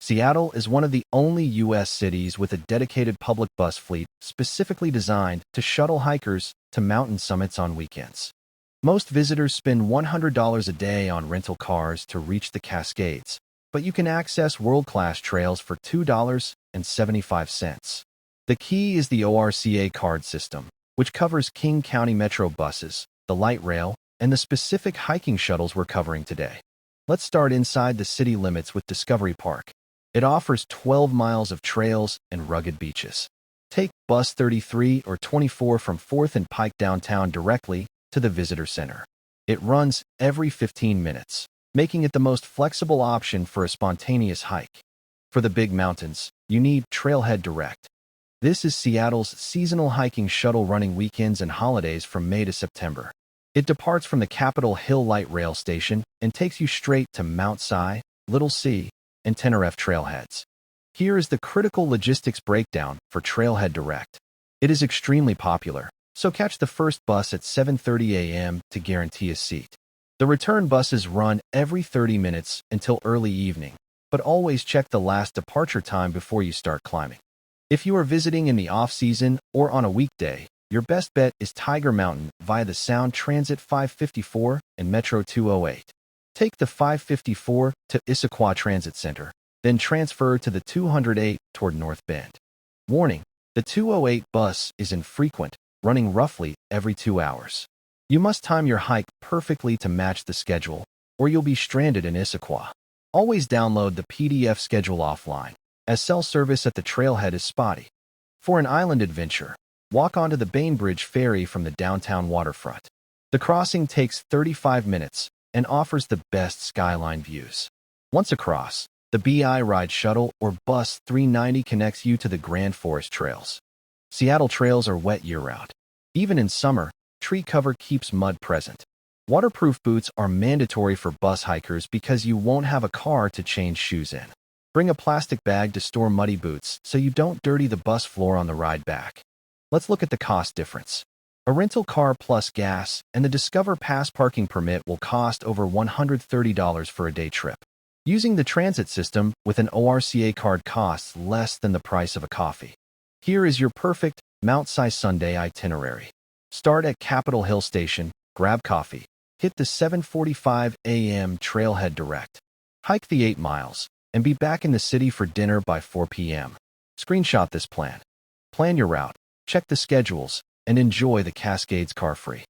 Seattle is one of the only U.S. cities with a dedicated public bus fleet specifically designed to shuttle hikers to mountain summits on weekends. Most visitors spend $100 a day on rental cars to reach the Cascades, but you can access world-class trails for $2.75. The key is the ORCA card system, which covers King County Metro buses, the light rail, and the specific hiking shuttles we're covering today. Let's start inside the city limits with Discovery Park. It offers 12 miles of trails and rugged beaches. Take Bus 33 or 24 from 4th and Pike downtown directly to the visitor center. It runs every 15 minutes, making it the most flexible option for a spontaneous hike. For the big mountains, you need Trailhead Direct. This is Seattle's seasonal hiking shuttle running weekends and holidays from May to September. It departs from the Capitol Hill Light Rail Station and takes you straight to Mount Si, Little C, and Tenerife trailheads. Here is the critical logistics breakdown for Trailhead Direct. It is extremely popular, so catch the first bus at 7:30 a.m. to guarantee a seat. The return buses run every 30 minutes until early evening, but always check the last departure time before you start climbing. If you are visiting in the off-season or on a weekday, your best bet is Tiger Mountain via the Sound Transit 554 and Metro 208. Take the 554 to Issaquah Transit Center, then transfer to the 208 toward North Bend. Warning: the 208 bus is infrequent, running roughly every 2 hours. You must time your hike perfectly to match the schedule, or you'll be stranded in Issaquah. Always download the PDF schedule offline, as cell service at the trailhead is spotty. For an island adventure, walk onto the Bainbridge ferry from the downtown waterfront. The crossing takes 35 minutes and offers the best skyline views. Once across, the BI Ride Shuttle or Bus 390 connects you to the Grand Forest trails. Seattle trails are wet year-round. Even in summer, tree cover keeps mud present. Waterproof boots are mandatory for bus hikers because you won't have a car to change shoes in. Bring a plastic bag to store muddy boots so you don't dirty the bus floor on the ride back. Let's look at the cost difference. A rental car plus gas and the Discover Pass parking permit will cost over $130 for a day trip. Using the transit system with an ORCA card costs less than the price of a coffee. Here is your perfect Mount Si Sunday itinerary. Start at Capitol Hill Station, grab coffee, hit the 7:45 a.m. Trailhead Direct, hike the 8 miles, and be back in the city for dinner by 4 p.m. Screenshot this plan. Plan your route, check the schedules, and enjoy the Cascades car-free.